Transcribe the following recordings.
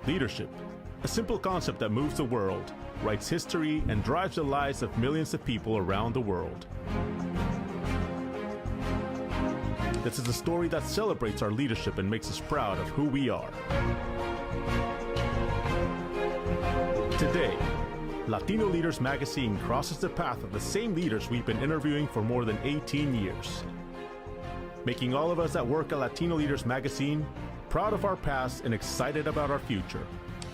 Leadership, a simple concept that moves the world, writes history, and drives the lives of millions of people around the world. This is a story that celebrates our leadership and makes us proud of who we are. Today, Latino Leaders Magazine crosses the path of the same leaders we've been interviewing for more than 18 years. Making all of us that work at Latino Leaders Magazine proud of our past and excited about our future.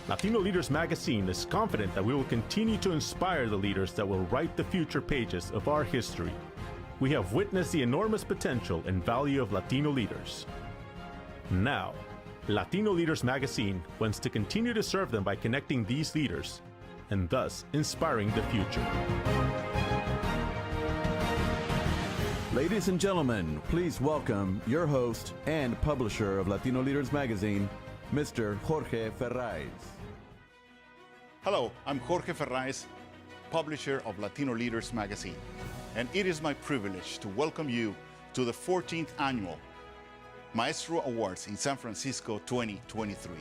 Latino Leaders Magazine is confident that we will continue to inspire the leaders that will write the future pages of our history. We have witnessed the enormous potential and value of Latino leaders. Now, Latino Leaders Magazine wants to continue to serve them by connecting these leaders and thus inspiring the future. Ladies and gentlemen, please welcome your host and publisher of Latino Leaders Magazine, Mr. Jorge Ferraiz. Hello, I'm Jorge Ferraiz, publisher of Latino Leaders Magazine, and it is my privilege to welcome you to the 14th annual Maestro Awards in San Francisco 2023.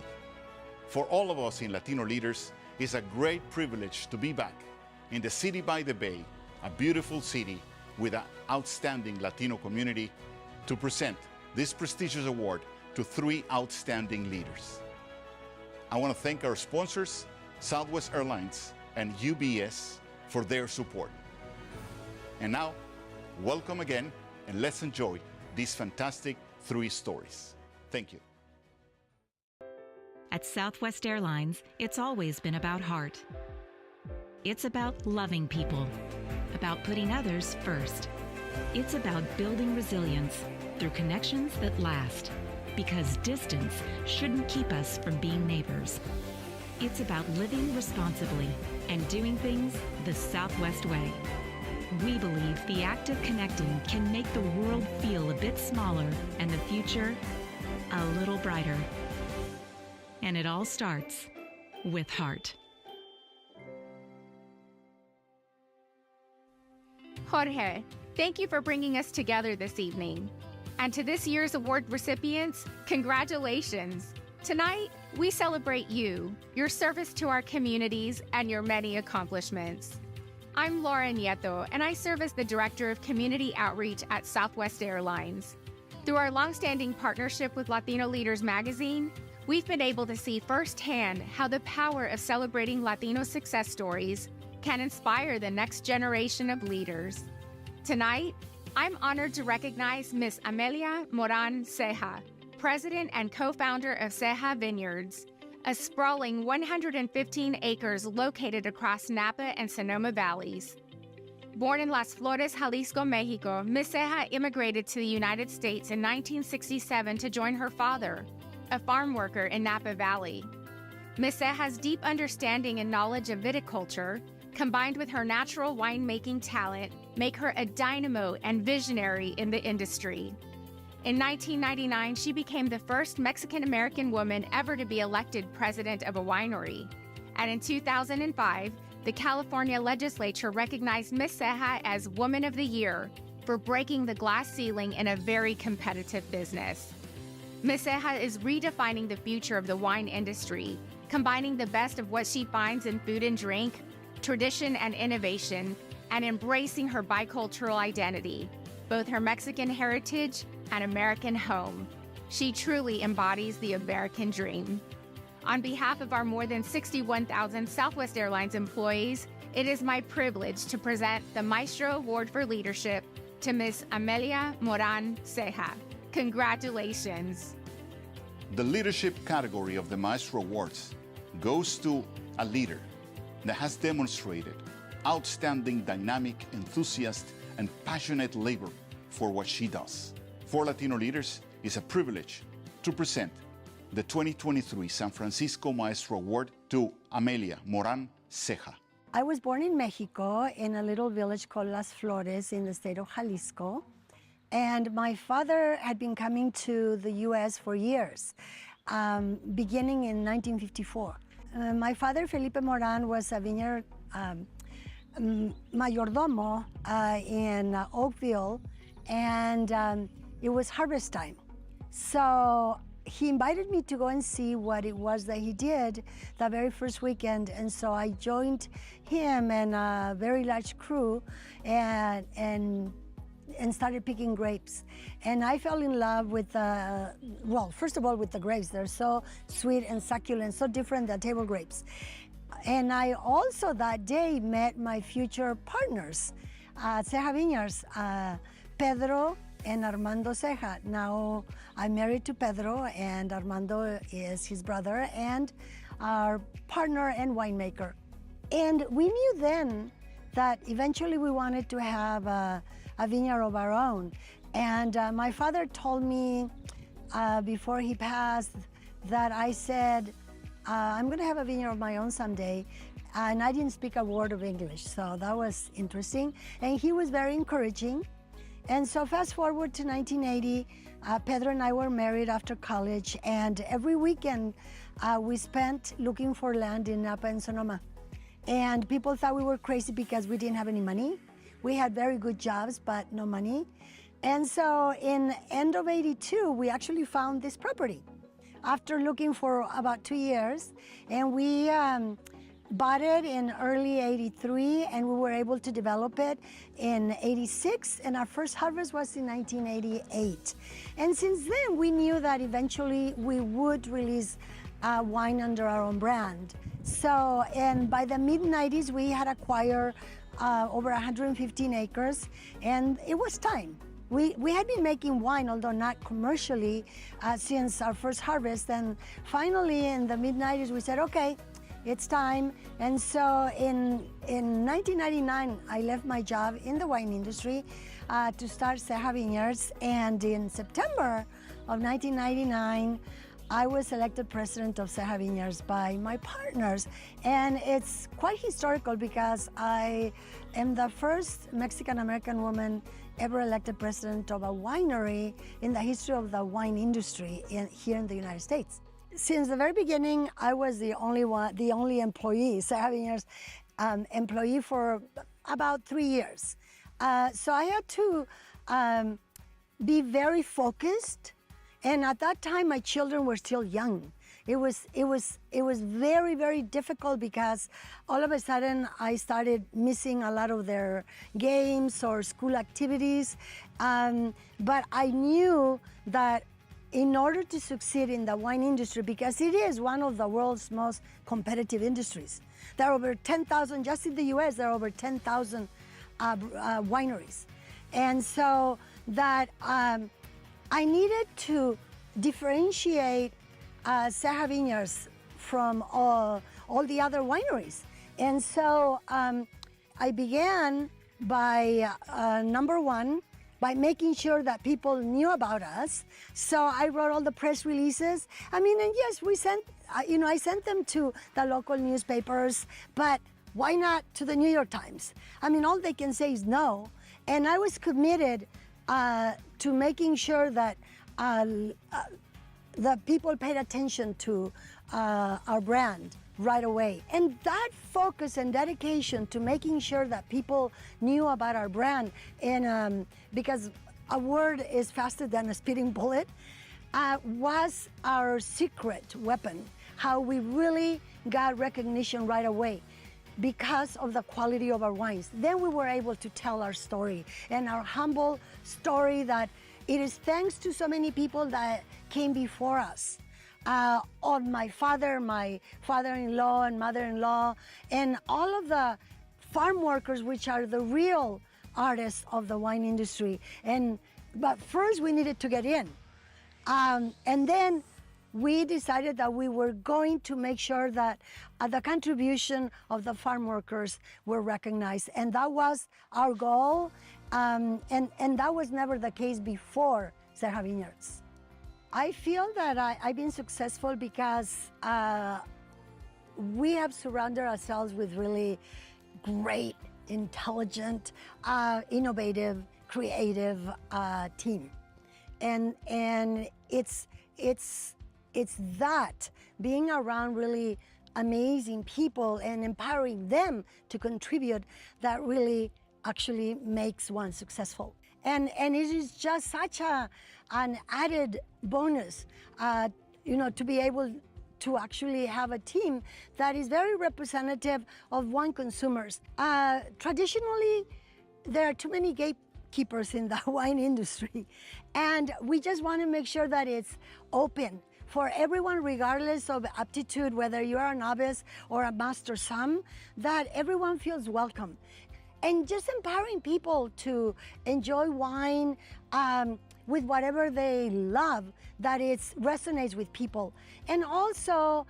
For all of us in Latino Leaders, it's a great privilege to be back in the city by the bay, a beautiful city with an outstanding Latino community, to present this prestigious award to 3 outstanding leaders. I want to thank our sponsors, Southwest Airlines and UBS, for their support. And now, welcome again, and let's enjoy these fantastic 3 stories. Thank you. At Southwest Airlines, it's always been about heart. It's about loving people, about putting others first. It's about building resilience through connections that last, because distance shouldn't keep us from being neighbors. It's about living responsibly and doing things the Southwest way. We believe the act of connecting can make the world feel a bit smaller and the future a little brighter. And it all starts with heart. Jorge, thank you for bringing us together this evening. And to this year's award recipients, congratulations. Tonight, we celebrate you, your service to our communities, and your many accomplishments. I'm Laura Nieto, and I serve as the Director of Community Outreach at Southwest Airlines. Through our longstanding partnership with Latino Leaders Magazine, we've been able to see firsthand how the power of celebrating Latino success stories can inspire the next generation of leaders. Tonight, I'm honored to recognize Ms. Amelia Moran Ceja, President and co-founder of Ceja Vineyards, a sprawling 115 acres located across Napa and Sonoma Valleys. Born in Las Flores, Jalisco, Mexico, Ms. Ceja immigrated to the United States in 1967 to join her father, a farm worker in Napa Valley. Ms. Ceja's deep understanding and knowledge of viticulture, combined with her natural winemaking talent, make her a dynamo and visionary in the industry. In 1999, she became the first Mexican-American woman ever to be elected president of a winery. And in 2005, the California legislature recognized Ms. Ceja as Woman of the Year for breaking the glass ceiling in a very competitive business. Ms. Ceja is redefining the future of the wine industry, combining the best of what she finds in food and drink, tradition and innovation, and embracing her bicultural identity, both her Mexican heritage and American home. She truly embodies the American dream. On behalf of our more than 61,000 Southwest Airlines employees, it is my privilege to present the Maestro Award for Leadership to Ms. Amelia Moran Ceja. Congratulations. The leadership category of the Maestro Awards goes to a leader that has demonstrated outstanding dynamic, enthusiast, and passionate labor for what she does. For Latino leaders, it's a privilege to present the 2023 San Francisco Maestro Award to Amelia Moran Ceja. I was born in Mexico in a little village called Las Flores in the state of Jalisco. And my father had been coming to the US for years, beginning in 1954. My father, Felipe Moran, was a vineyard mayordomo in Oakville, and it was harvest time. So he invited me to go and see what it was that he did the very first weekend, and so I joined him and a very large crew and started picking grapes. And I fell in love with, well, first of all, with the grapes. They're so sweet and succulent, so different than table grapes. And I also that day met my future partners at Ceja Vineyards, Pedro and Armando Ceja. Now I'm married to Pedro, and Armando is his brother and our partner and winemaker. And we knew then that eventually we wanted to have a vineyard of our own. And my father told me before he passed that I said, I'm going to have a vineyard of my own someday. And I didn't speak a word of English, so that was interesting. And he was very encouraging. And so fast forward to 1980, Pedro and I were married after college, and every weekend we spent looking for land in Napa and Sonoma. And people thought we were crazy because we didn't have any money. We had very good jobs, but no money. And so in end of 82, we actually found this property after looking for about 2 years. And we bought it in early 83, and we were able to develop it in 86, and our first harvest was in 1988. And since then, we knew that eventually we would release wine under our own brand. So, and by the mid-90s, we had acquired over 115 acres, and it was time. We had been making wine, although not commercially, since our first harvest. And finally, in the mid-90s, we said, okay, it's time. And so in 1999, I left my job in the wine industry to start Ceja Vineyards. And in September of 1999, I was elected president of Ceja Vineyards by my partners. And it's quite historical because I am the first Mexican-American woman ever elected president of a winery in the history of the wine industry here in the United States. Since the very beginning, I was the only employee, Ceja Vineyards employee for about 3 years. So I had to be very focused, and at that time my children were still young. It was very, very difficult because all of a sudden I started missing a lot of their games or school activities, but I knew that in order to succeed in the wine industry, because it is one of the world's most competitive industries. There are over 10,000, just in the US, there are over 10,000 wineries. And so that I needed to differentiate Ceja Vineyards from all the other wineries. And so I began by, number one, by making sure that people knew about us. So I wrote all the press releases. I mean, and yes, we sent, I sent them to the local newspapers, but why not to the New York Times? I mean, all they can say is no. And I was committed to making sure that the people paid attention to our brand right away. And that focus and dedication to making sure that people knew about our brand, and because a word is faster than a speeding bullet, was our secret weapon, how we really got recognition right away because of the quality of our wines. Then we were able to tell our story, and our humble story that it is thanks to so many people that came before us. On my father-in-law and mother-in-law, and all of the farm workers, which are the real artists of the wine industry. But first we needed to get in. And then we decided that we were going to make sure that the contribution of the farm workers were recognized. And that was our goal. And that was never the case before Ceja Vineyards. I feel that I've been successful because we have surrounded ourselves with really great, intelligent, innovative, creative team. And it's that, being around really amazing people and empowering them to contribute, that really actually makes one successful. And it is just such an added bonus, to be able to actually have a team that is very representative of wine consumers. Traditionally, there are too many gatekeepers in the wine industry, and we just want to make sure that it's open for everyone, regardless of aptitude, whether you are a novice or a master som, that everyone feels welcome. And just empowering people to enjoy wine with whatever they love, that it resonates with people. And also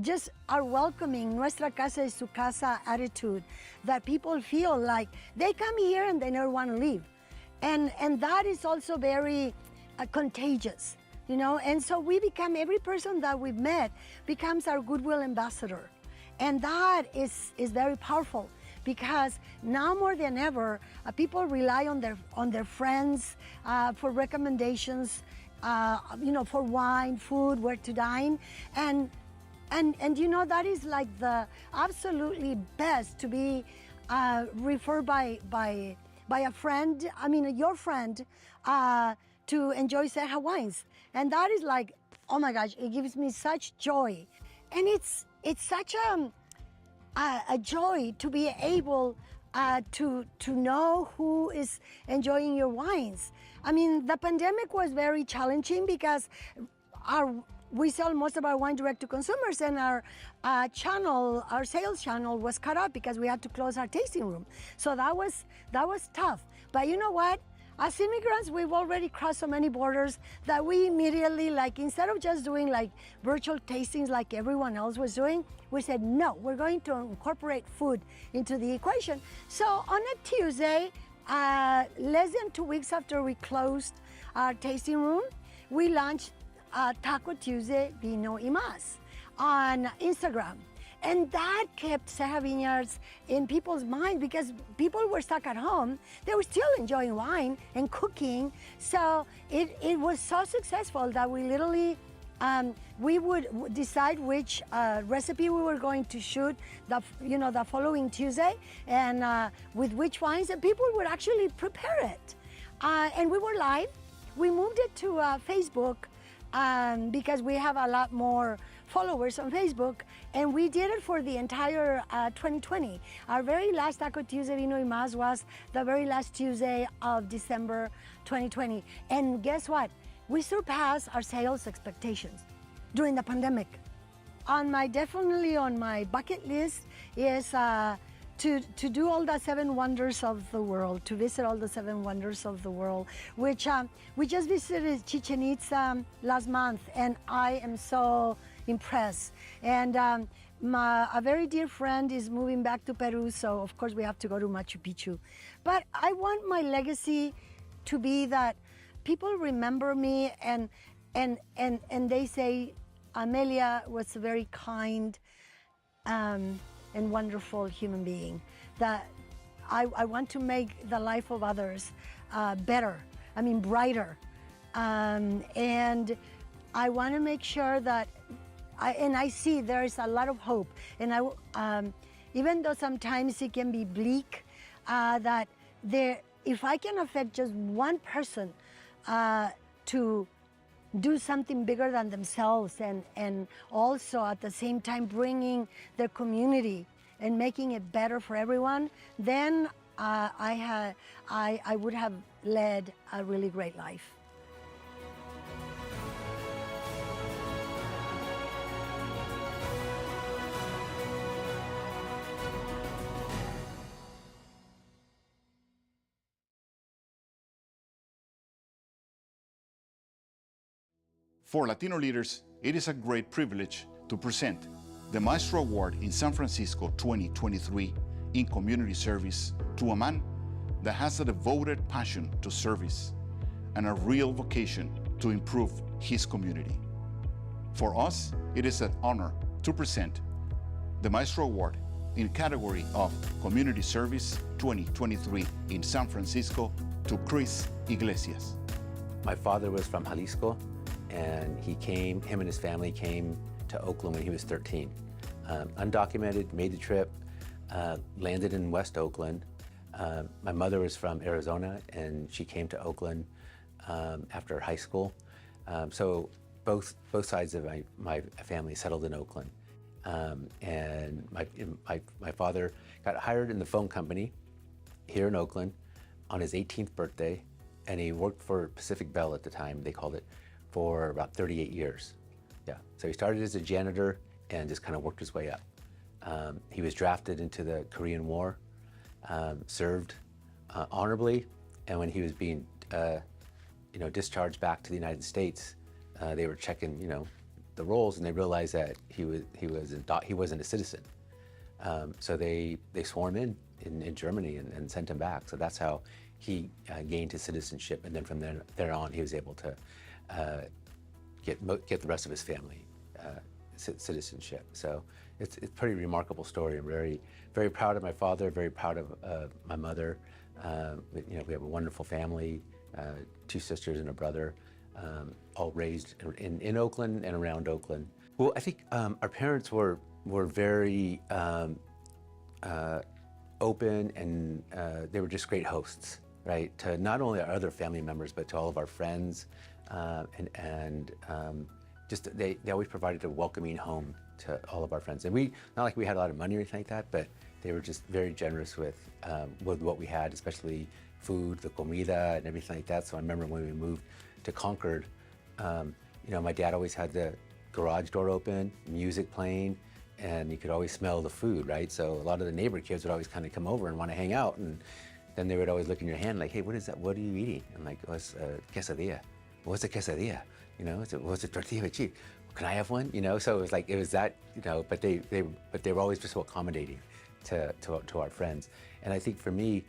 just our welcoming, nuestra casa es su casa attitude, that people feel like they come here and they never want to leave. And that is also very contagious, and so we become, every person that we've met becomes our goodwill ambassador. And that is very powerful, because now more than ever, people rely on their friends for recommendations, for wine, food, where to dine, and that is like the absolutely best, to be referred by a friend. I mean, your friend, to enjoy Serra wines, and that is like, oh my gosh, it gives me such joy, and it's such a joy to be able to know who is enjoying your wines. I mean, the pandemic was very challenging because we sell most of our wine direct to consumers, and our sales channel was cut off because we had to close our tasting room. So that was tough. But you know what? As immigrants, we've already crossed so many borders that we immediately, instead of just doing virtual tastings like everyone else was doing, we said, no, we're going to incorporate food into the equation. So on a Tuesday, less than 2 weeks after we closed our tasting room, we launched Taco Tuesday Vino y Más on Instagram. And that kept Serra Vineyards in people's minds, because people were stuck at home. They were still enjoying wine and cooking. So it was so successful that we literally, we would decide which recipe we were going to shoot the following Tuesday, and with which wines, and people would actually prepare it. And we were live. We moved it to Facebook because we have a lot more followers on Facebook, and we did it for the entire 2020. Our very last Taco Tuesday Vino y Más was the very last Tuesday of December 2020. And guess what? We surpassed our sales expectations during the pandemic. Definitely on my bucket list is to do all the 7 wonders of the world, to visit all the 7 wonders of the world, which we just visited Chichen Itza last month, and I am so impressed. And a very dear friend is moving back to Peru, so of course we have to go to Machu Picchu. But I want my legacy to be that people remember me and they say, Amelia was a very kind and wonderful human being. That I want to make the life of others better, brighter. And I want to make sure that I see there is a lot of hope. And even though sometimes it can be bleak, that if I can affect just one person to do something bigger than themselves, and also at the same time bringing their community and making it better for everyone, then I would have led a really great life. For Latino leaders, it is a great privilege to present the Maestro Award in San Francisco 2023 in community service to a man that has a devoted passion to service and a real vocation to improve his community. For us, it is an honor to present the Maestro Award in category of Community Service 2023 in San Francisco to Chris Iglesias. My father was from Jalisco, and him and his family came to Oakland when he was 13. Undocumented, made the trip, landed in West Oakland, My mother was from Arizona, and she came to Oakland after high school. So both sides of my family settled in Oakland. And my father got hired in the phone company here in Oakland on his 18th birthday, and he worked for Pacific Bell at the time, they called it, for about 38 years. Yeah, so he started as a janitor and just kind of worked his way up. He was drafted into the Korean War, served honorably, and when he was being discharged back to the United States, they were checking the rolls, and they realized that he wasn't a citizen. So they swore him in Germany and sent him back. So that's how he gained his citizenship, and then from there on, he was able to get the rest of his family citizenship. So it's a pretty remarkable story. I'm very, very proud of my father, very proud of my mother. We have a wonderful family, 2 sisters and a brother, all raised in Oakland and around Oakland. Well, I think our parents were very open, and they were just great hosts, right? To not only our other family members, but to all of our friends, just they always provided a welcoming home to all of our friends. And not like we had a lot of money or anything like that, but they were just very generous with what we had, especially food, the comida, and everything like that. So I remember when we moved to Concord, my dad always had the garage door open, music playing, and you could always smell the food, right? So a lot of the neighbor kids would always kind of come over and want to hang out, and then they would always look in your hand like, hey, what is that? What are you eating? I'm like, oh, it's a quesadilla. What's a quesadilla? What's a tortilla with cheese? Can I have one? So it was that, but they were always just so accommodating to our friends. And I think for me,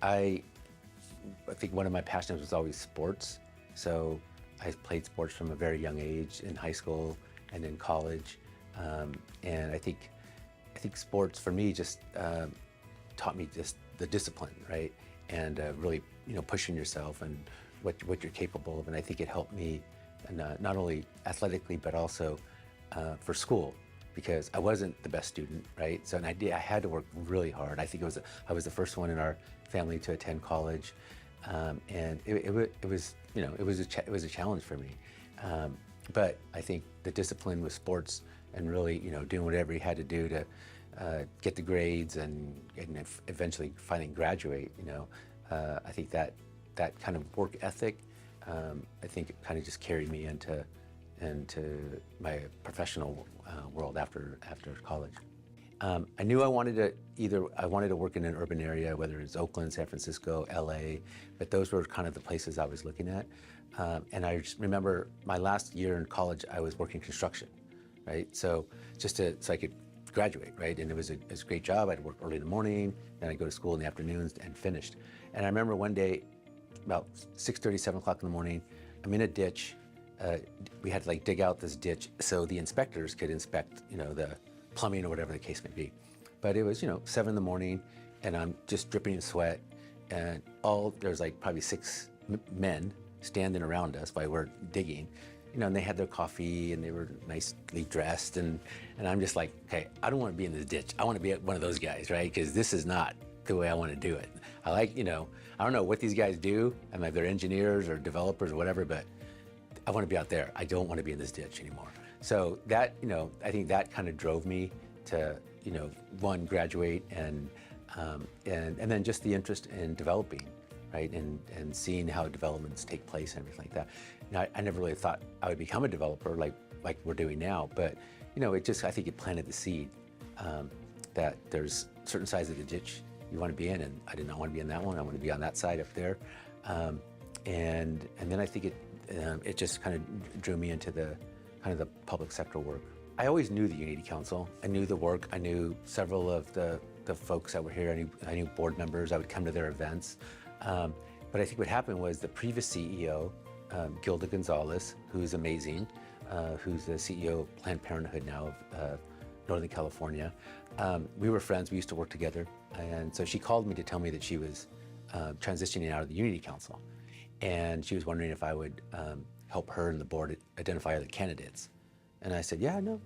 I think one of my passions was always sports. So I played sports from a very young age in high school and in college. And I think sports for me just taught me just the discipline, right? And really, pushing yourself and what you're capable of. And I think it helped me, not only athletically, but also for school, because I wasn't the best student, right? So I had to work really hard. I think I was the first one in our family to attend college, and it was a challenge for me. But I think the discipline with sports and really doing whatever you had to do to get the grades and eventually finally graduate. I think that kind of work ethic, I think it kind of just carried me into my professional world after college. I knew I wanted to work in an urban area, whether it's Oakland, San Francisco, LA, but those were kind of the places I was looking at. And I just remember my last year in college, I was working construction, right? So so I could graduate, right? And it was a great job. I'd work early in the morning, then I'd go to school in the afternoons and finished. And I remember one day, about 6:30, 7 o'clock in the morning, I'm in a ditch. We had to dig out this ditch so the inspectors could inspect, the plumbing or whatever the case may be. But it was, 7 in the morning, and I'm just dripping in sweat, and there's probably 6 men standing around us while we're digging, and they had their coffee and they were nicely dressed, and I'm just like, okay, I don't want to be in this ditch. I want to be one of those guys, right? Because this is not the way I want to do it. I I don't know what these guys do. I'm like, they're engineers or developers or whatever, but I want to be out there. I don't want to be in this ditch anymore. So that, I think that kind of drove me to, one, graduate and then just the interest in developing, right? And seeing how developments take place and everything like that. Now, I never really thought I would become a developer like we're doing now, but, I think it planted the seed that there's certain sides of the ditch you want to be in, and I did not want to be in that one. I want to be on that side up there. And then I think it just kind of drew me into the public sector work. I always knew the Unity Council. I knew the work. I knew several of the folks that were here. I knew board members. I would come to their events. But I think what happened was the previous CEO, Gilda Gonzalez, who's amazing, who's the CEO of Planned Parenthood now of Northern California. We were friends. We used to work together. And so she called me to tell me that she was transitioning out of the Unity Council. And she was wondering if I would help her and the board identify other candidates. And I said, yeah, no,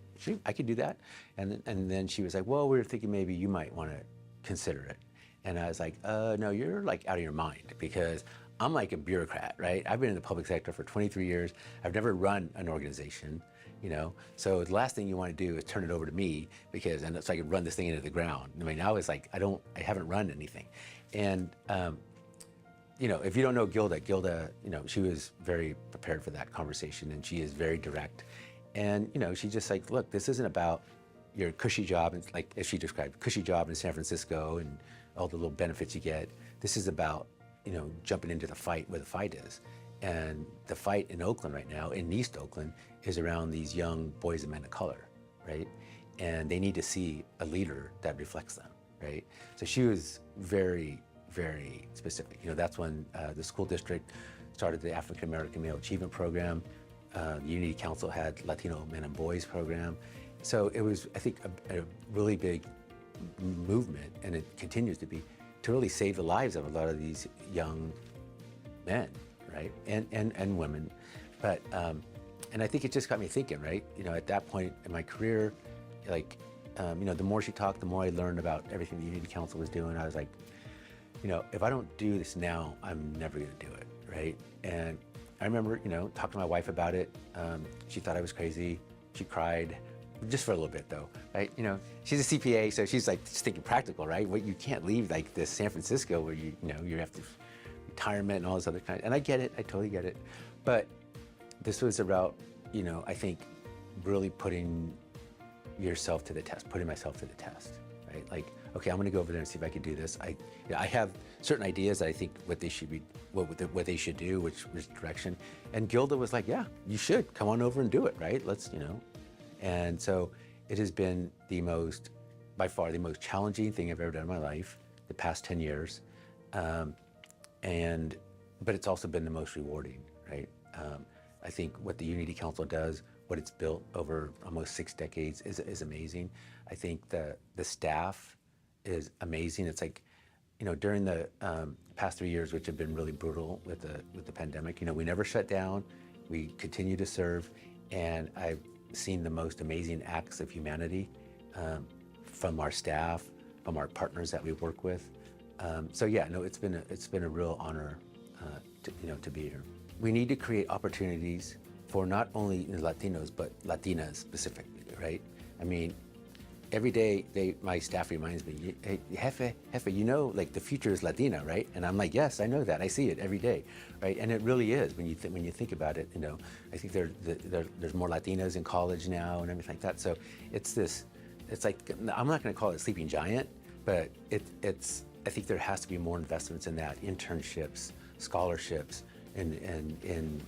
I could do that. And then she was like, well, we were thinking maybe you might want to consider it. And I was like, no, you're like out of your mind, because I'm like a bureaucrat, right? I've been in the public sector for 23 years. I've never run an organization, you know? So the last thing you want to do is turn it over to me, and so I can run this thing into the ground. I mean, I was like, I haven't run anything. And, you know, if you don't know Gilda, you know, she was very prepared for that conversation, and she is very direct. And, you know, she's just like, look, this isn't about your cushy job, and like, as she described, cushy job in San Francisco and all the little benefits you get. This is about, you know, jumping into the fight where the fight is. And the fight in Oakland right now, in East Oakland, is around these young boys and men of color, right? And they need to see a leader that reflects them, right? So she was very, very specific. You know, that's when the school district started the African American Male Achievement Program. The Unity Council had Latino Men and Boys program. So it was, I think, a really big movement, and it continues to be, to really save the lives of a lot of these young men, right, and women. But and I think it just got me thinking, right? You know, at that point in my career, like, you know, the more she talked, the more I learned about everything the Unity Council was doing. I was like, you know, if I don't do this now, I'm never going to do it, right? And I remember, you know, talking to my wife about it. She thought I was crazy. She cried. Just for a little bit though, right? You know, she's a CPA, so she's like just thinking practical, right? Well, you can't leave like this San Francisco where you know, you have to retirement and all this other kind. And I get it, I totally get it. But this was about, you know, I think really putting yourself to the test, putting myself to the test, right? Like, okay, I'm gonna go over there and see if I can do this. You know, I have certain ideas that I think what they should be, what they should do, which direction. And Gilda was like, yeah, you should come on over and do it, right? Let's, you know. And so it has been by far the most challenging thing I've ever done in my life, the past 10 years. But it's also been the most rewarding, right? I think what the Unity Council does, what it's built over almost 6 decades is amazing. I think the staff is amazing. It's like, you know, during the past 3 years, which have been really brutal with the pandemic, you know, we never shut down, we continue to serve, and I've seen the most amazing acts of humanity from our staff, from our partners that we work with. So yeah, no, it's been a real honor to be here. We need to create opportunities for not only Latinos but Latinas specifically, right? I mean, every day my staff reminds me, hey, Jefe, you know, like the future is Latina, right? And I'm like, yes, I know that. I see it every day, right? And it really is when you think about it. You know, I think there's more Latinas in college now and everything like that. So it's like, I'm not going to call it a sleeping giant, but I think there has to be more investments in that, internships, scholarships, and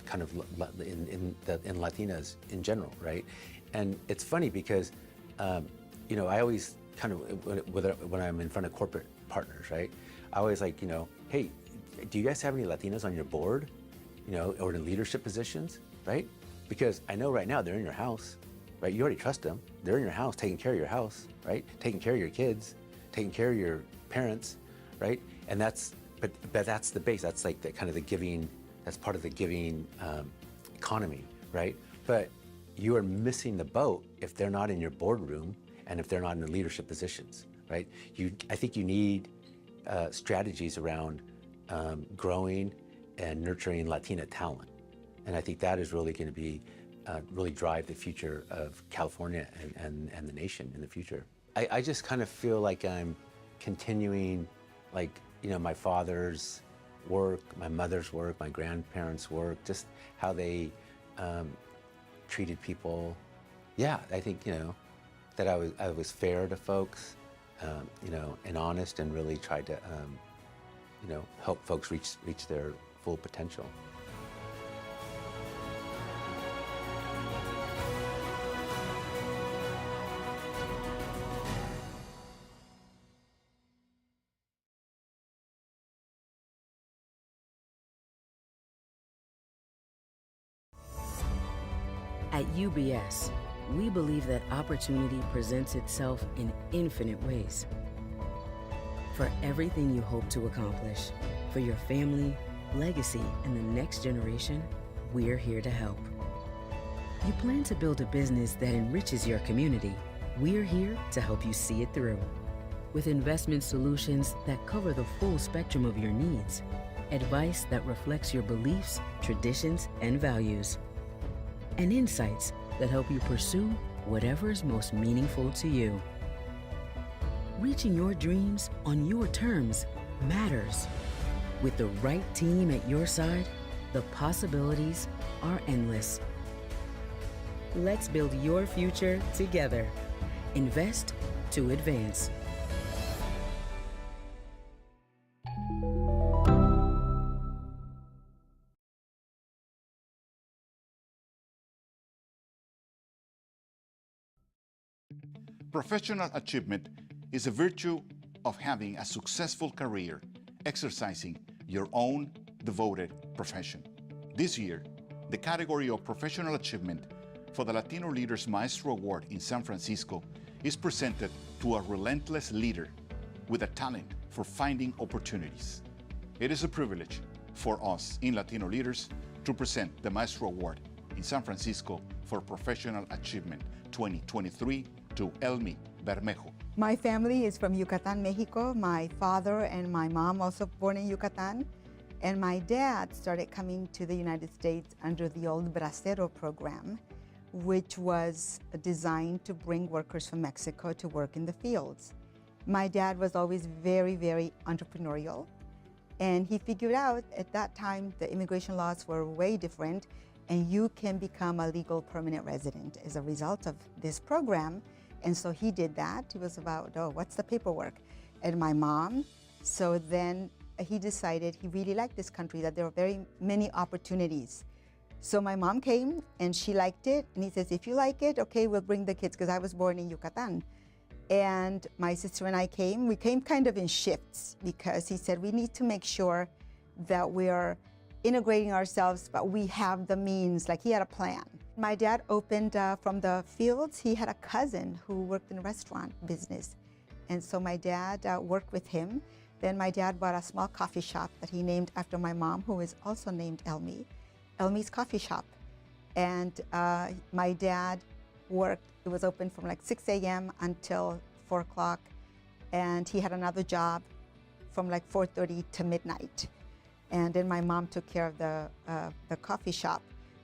kind of in Latinas in general, right? And it's funny because, you know, I always kind of, when I'm in front of corporate partners, right? I always like, you know, hey, do you guys have any Latinas on your board, you know, or in leadership positions, right? Because I know right now they're in your house, right? You already trust them. They're in your house, taking care of your house, right? Taking care of your kids, taking care of your parents, right? And but that's the base. That's like the kind of the giving, that's part of the giving economy, right? But you are missing the boat if they're not in your boardroom and if they're not in the leadership positions, right? I think you need strategies around growing and nurturing Latina talent. And I think that is really going to be, really drive the future of California and the nation in the future. I just kind of feel like I'm continuing, like, you know, my father's work, my mother's work, my grandparents' work, just how they treated people. Yeah, I think, you know, that I was fair to folks, you know, and honest, and really tried to, you know, help folks reach their full potential. At UBS, we believe that opportunity presents itself in infinite ways. For everything you hope to accomplish, for your family, legacy, and the next generation, we're here to help. You plan to build a business that enriches your community. We're here to help you see it through. with investment solutions that cover the full spectrum of your needs, advice that reflects your beliefs, traditions, and values, and insights that help you pursue whatever is most meaningful to you. Reaching your dreams on your terms matters. With the right team at your side, the possibilities are endless. Let's build your future together. Invest to advance. Professional achievement is a virtue of having a successful career, exercising your own devoted profession. This year, the category of professional achievement for the Latino Leaders Maestro Award in San Francisco is presented to a relentless leader with a talent for finding opportunities. It is a privilege for us in Latino Leaders to present the Maestro Award in San Francisco for Professional Achievement 2023 to Elmi Bermejo. My family is from Yucatan, Mexico. My father and my mom also born in Yucatan. And my dad started coming to the United States under the old Bracero program, which was designed to bring workers from Mexico to work in the fields. My dad was always very, very entrepreneurial. And he figured out at that time the immigration laws were way different, and you can become a legal permanent resident as a result of this program. And so he did that. He was about, oh, what's the paperwork? And my mom, so then he decided he really liked this country, that there were very many opportunities. So my mom came and she liked it. And he says, if you like it, okay, we'll bring the kids, because I was born in Yucatan. And my sister and I came. We came kind of in shifts, because he said, we need to make sure that we're integrating ourselves, but we have the means. Like, he had a plan. My dad opened from the fields. He had a cousin who worked in a restaurant business. And so my dad worked with him. Then my dad bought a small coffee shop that he named after my mom, who is also named Elmi, Elmi's Coffee Shop. And my dad worked, it was open from like 6 a.m. until 4 o'clock. And he had another job from like 4:30 to midnight. And then my mom took care of the coffee shop.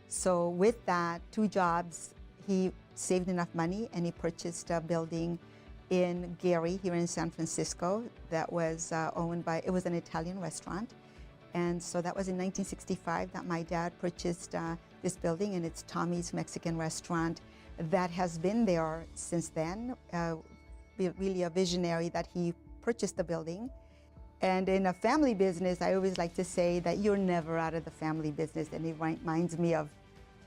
So with that, 2 jobs, he saved enough money and he purchased a building in Gary, here in San Francisco, that was owned by, it was an Italian restaurant. And so that was in 1965 that my dad purchased this building, and it's Tommy's Mexican restaurant that has been there since then. Really a visionary that he purchased the building. And in a family business, I always like to say that you're never out of the family business. And it reminds me of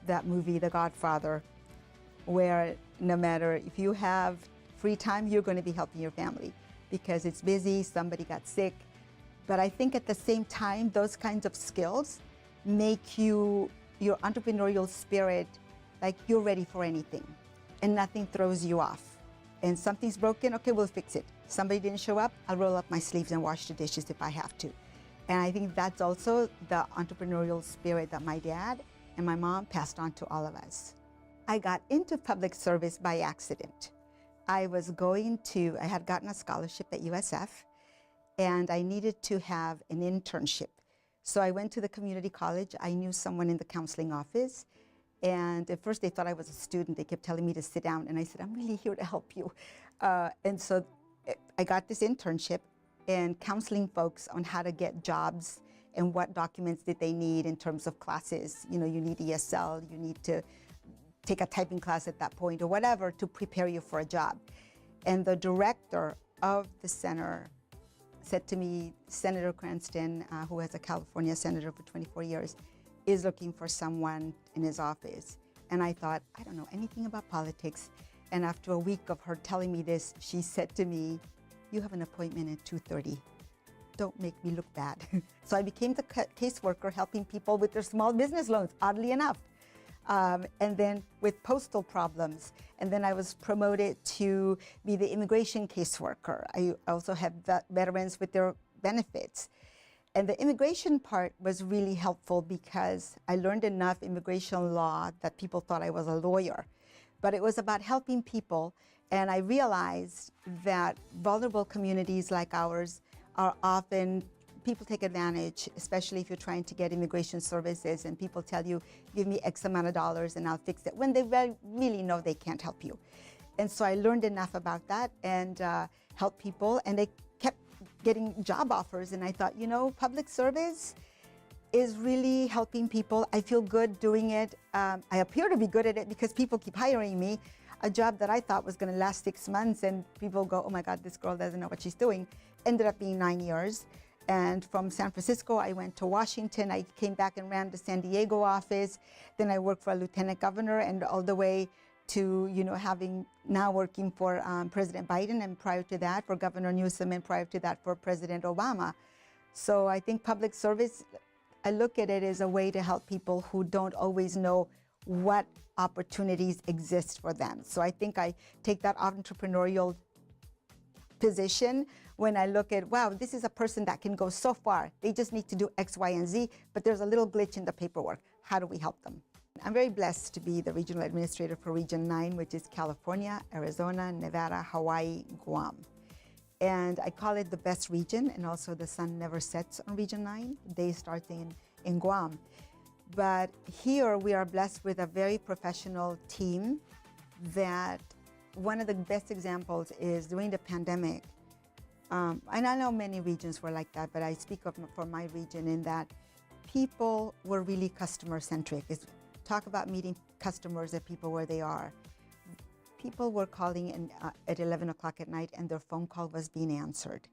that movie, The Godfather, where no matter if you have free time, you're going to be helping your family because it's busy, somebody got sick. But I think at the same time, those kinds of skills make you, your entrepreneurial spirit, like you're ready for anything and nothing throws you off. And something's broken, okay, we'll fix it. Somebody didn't show up, I'll roll up my sleeves and wash the dishes if I have to. And I think that's also the entrepreneurial spirit that my dad and my mom passed on to all of us. I got into public service by accident. I had gotten a scholarship at USF, and I needed to have an internship. So I went to the community college. I knew someone in the counseling office. And at first they thought I was a student. They kept telling me to sit down. And I said, I'm really here to help you. And so I got this internship and counseling folks on how to get jobs and what documents did they need in terms of classes. You know, you need ESL, you need to take a typing class at that point or whatever to prepare you for a job. And the director of the center said to me, Senator Cranston, who was a California senator for 24 years, is looking for someone in his office. And I thought, I don't know anything about politics. And after a week of her telling me this, she said to me, you have an appointment at 2:30. Don't make me look bad. So I became the caseworker helping people with their small business loans, oddly enough. And then with postal problems. And then I was promoted to be the immigration caseworker. I also have veterans with their benefits. And the immigration part was really helpful because I learned enough immigration law that people thought I was a lawyer. But it was about helping people And I realized that vulnerable communities like ours are often, people take advantage, especially if you're trying to get immigration services and people tell you, give me X amount of dollars and I'll fix it, when they really know they can't help you. And so I learned enough about that and helped people, and they kept getting job offers. And I thought, you know, public service is really helping people. I feel good doing it. I appear to be good at it because people keep hiring me. A job that I thought was going to last 6 months, and people go, oh my God, this girl doesn't know what she's doing, ended up being 9 years. And from San Francisco, I went to Washington. I came back and ran the San Diego office. Then I worked for a lieutenant governor, and all the way to, you know, now working for President Biden, and prior to that for Governor Newsom, and prior to that for President Obama. So I think public service, I look at it as a way to help people who don't always know what opportunities exist for them. So I think I take that entrepreneurial position when I look at, wow, this is a person that can go so far. They just need to do X, Y, and Z, but there's a little glitch in the paperwork. How do we help them? I'm very blessed to be the regional administrator for Region 9, which is California, Arizona, Nevada, Hawaii, Guam. And I call it the best region, and also the sun never sets on Region 9. Day starts in Guam. But here we are blessed with a very professional team that one of the best examples is during the pandemic. And I know many regions were like that, but I speak for my region in that people were really customer-centric. Talk about meeting customers and people where they are. People were calling in, at 11 o'clock at night, and their phone call was being answered.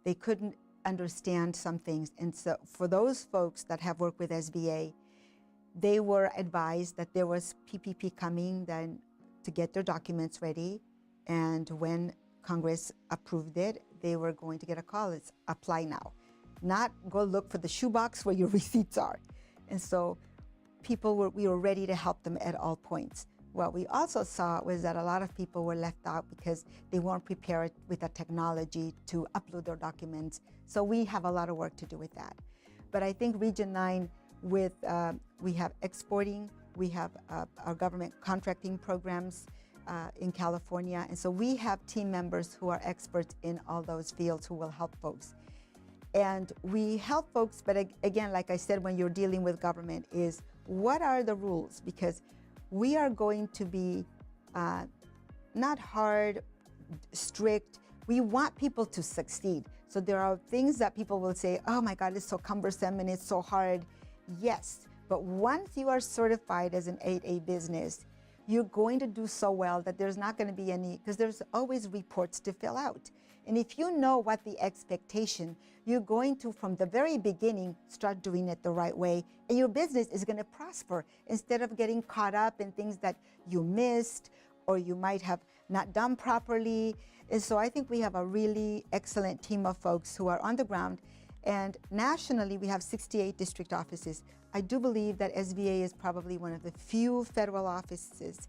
They couldn't understand some things. And so for those folks that have worked with SBA, they were advised that there was PPP coming, then to get their documents ready. And when Congress approved it, they were going to get a call. It's apply now. Not go look for the shoebox where your receipts are. And so we were ready to help them at all points. What we also saw was that a lot of people were left out because they weren't prepared with the technology to upload their documents. So we have a lot of work to do with that. But I think Region 9, we have exporting, we have our government contracting programs in California. And so we have team members who are experts in all those fields who will help folks. And we help folks, but again, like I said, when you're dealing with government, is what are the rules? Because we are going to be not hard, strict. We want people to succeed. So there are things that people will say, oh my God, it's so cumbersome and it's so hard. Yes, but once you are certified as an 8A business, you're going to do so well that there's not going to be any, because there's always reports to fill out. And if you know what the expectation, you're going to, from the very beginning, start doing it the right way, and your business is going to prosper instead of getting caught up in things that you missed or you might have not done properly. And so I think we have a really excellent team of folks who are on the ground. And nationally, we have 68 district offices. I do believe that SBA is probably one of the few federal offices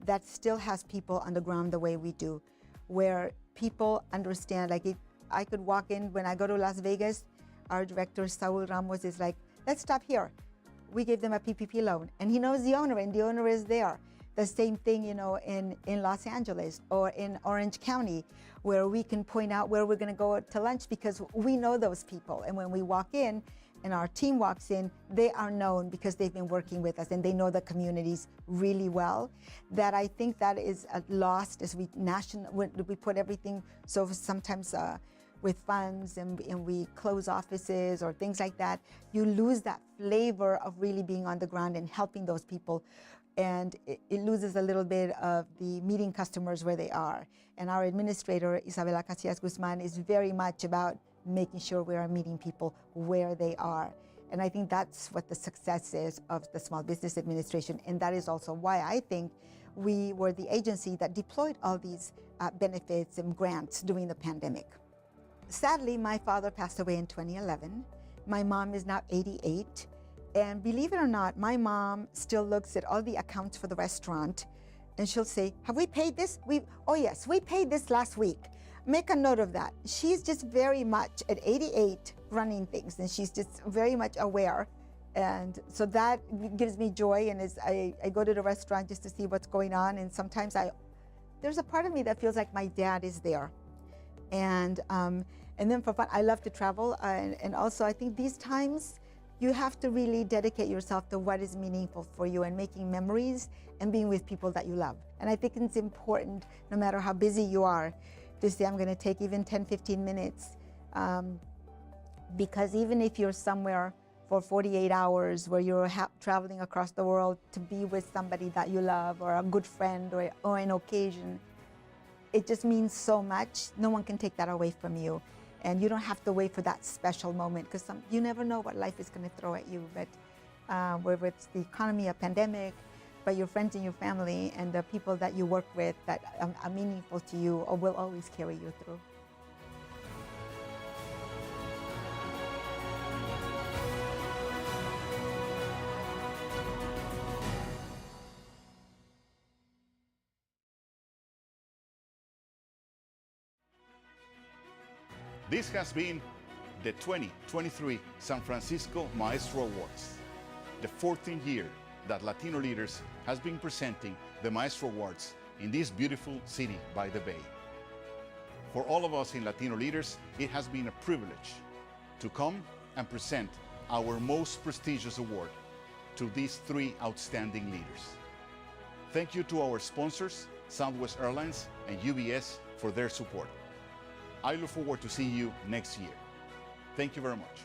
that still has people on the ground the way we do, where people understand, like if I could walk in, when I go to Las Vegas, our director, Saul Ramos, is like, let's stop here. We gave them a PPP loan, and he knows the owner, and the owner is there. The same thing, you know, in Los Angeles or in Orange County, where we can point out where we're going to go to lunch because we know those people. And when we walk in and our team walks in, they are known because they've been working with us and they know the communities really well. That I think that is lost as when we put everything. So sometimes with funds and we close offices or things like that, you lose that flavor of really being on the ground and helping those people. And it loses a little bit of the meeting customers where they are. And our administrator, Isabela Casillas Guzman, is very much about making sure we are meeting people where they are. And I think that's what the success is of the Small Business Administration. And that is also why I think we were the agency that deployed all these benefits and grants during the pandemic. Sadly, my father passed away in 2011. My mom is now 88. And believe it or not, my mom still looks at all the accounts for the restaurant and she'll say, have we paid this? Oh yes, we paid this last week. Make a note of that. She's just very much at 88 running things, and she's just very much aware. And so that gives me joy. And I go to the restaurant just to see what's going on. And sometimes there's a part of me that feels like my dad is there. And then for fun, I love to travel. And also I think these times, you have to really dedicate yourself to what is meaningful for you and making memories and being with people that you love. And I think it's important, no matter how busy you are, to say, I'm gonna take even 10, 15 minutes. Because even if you're somewhere for 48 hours where you're traveling across the world to be with somebody that you love or a good friend or an occasion, it just means so much. No one can take that away from you. And you don't have to wait for that special moment, because you never know what life is going to throw at you. But whether it's the economy, a pandemic, but your friends and your family and the people that you work with that are meaningful to you or will always carry you through. This has been the 2023 San Francisco Maestro Awards, the 14th year that Latino Leaders has been presenting the Maestro Awards in this beautiful city by the Bay. For all of us in Latino Leaders, it has been a privilege to come and present our most prestigious award to these three outstanding leaders. Thank you to our sponsors, Southwest Airlines and UBS, for their support. I look forward to seeing you next year. Thank you very much.